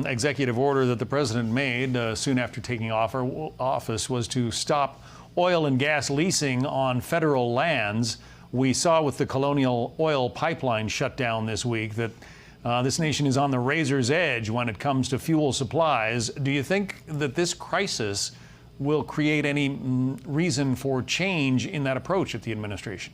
Executive order that the president made soon after taking office was to stop oil and gas leasing on federal lands. We saw with the Colonial Oil Pipeline shutdown this week that this nation is on the razor's edge when it comes to fuel supplies. Do you think that this crisis will create any reason for change in that approach at the administration?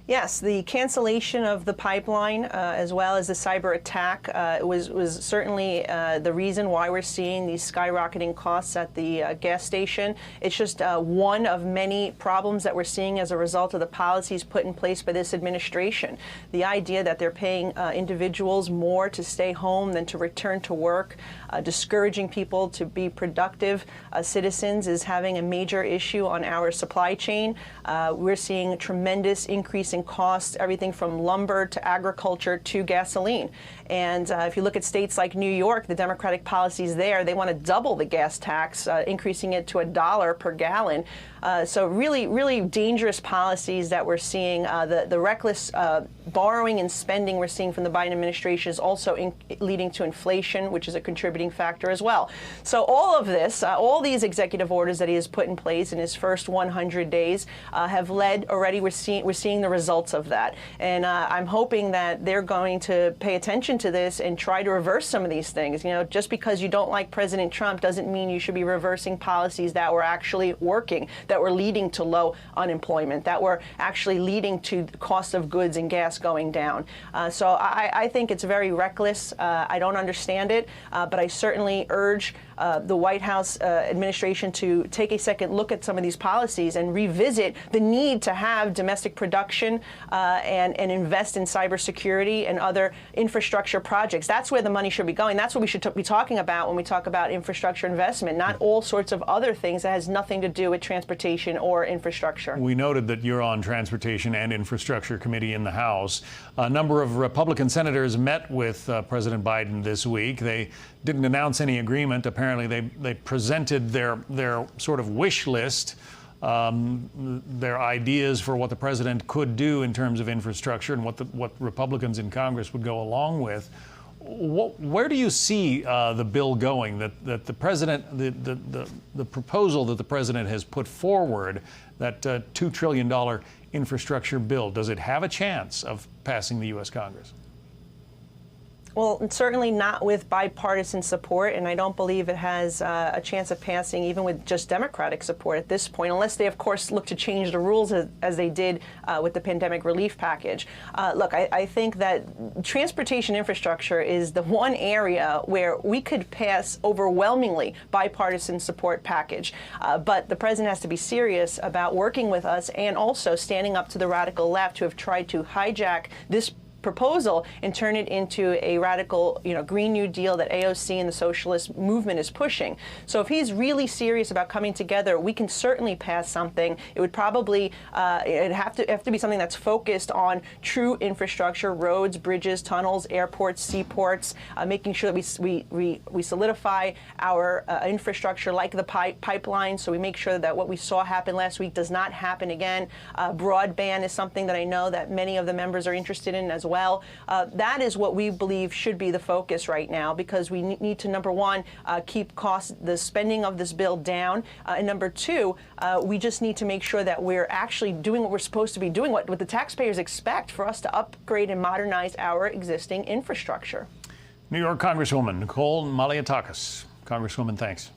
Yes, the cancellation of the pipeline as well as the cyber attack was certainly the reason why we're seeing these skyrocketing costs at the gas station. It's just one of many problems that we're seeing as a result of the policies put in place by this administration. The idea that they're paying individuals more to stay home than to return to work, discouraging people to be productive citizens is having a major issue on our supply chain. We're seeing a tremendous increase in costs, everything from lumber to agriculture to gasoline. And if you look at states like New York, the Democratic policies there, they want to double the gas tax, increasing it to $1 per gallon. So really dangerous policies that we're seeing. The reckless borrowing and spending we're seeing from the Biden administration is also leading to inflation, which is a contributing factor as well. So all of this, all these executive orders that he has put in place in his first 100 days have led already, we're seeing the results of that. And I'm hoping that they're going to pay attention to this and try to reverse some of these things. You know, just because you don't like President Trump doesn't mean you should be reversing policies that were actually working, that were leading to low unemployment, that were actually leading to the cost of goods and gas going down. So I think it's very reckless. I don't understand it, but I certainly urge the White House administration to take a second look at some of these policies and revisit the need to have domestic production and invest in cybersecurity and other infrastructure projects. That's where the money should be going. That's what we should be talking about when we talk about infrastructure investment, not all sorts of other things that has nothing to do with transportation or infrastructure. We noted that you're on Transportation and Infrastructure Committee in the House. A number of Republican senators met with President Biden this week. They didn't announce any agreement. Apparently, they presented their sort of wish list, their ideas for what the president could do in terms of infrastructure and what Republicans in Congress would go along with. Where do you see the bill going? That the president, the proposal that the president has put forward, that $2 trillion infrastructure bill, does it have a chance of passing the U.S. Congress? Well, certainly not with bipartisan support, and I don't believe it has a chance of passing even with just Democratic support at this point, unless they, of course, look to change the rules as they did with the pandemic relief package. Look, I think that transportation infrastructure is the one area where we could pass overwhelmingly bipartisan support package. But the president has to be serious about working with us and also standing up to the radical left who have tried to hijack this proposal and turn it into a radical, Green New Deal that AOC and the socialist movement is pushing. So if he's really serious about coming together, we can certainly pass something. It would probably it'd have to be something that's focused on true infrastructure, roads, bridges, tunnels, airports, seaports, making sure that we solidify our infrastructure like the pipeline, so we make sure that what we saw happen last week does not happen again. Broadband is something that I know that many of the members are interested in as well. That is what we believe should be the focus right now, because we need to, number one, keep the spending of this bill down, and number two, we just need to make sure that we're actually doing what we're supposed to be doing, what the taxpayers expect for us to upgrade and modernize our existing infrastructure. New York Congresswoman Nicole Malliotakis. Congresswoman, thanks.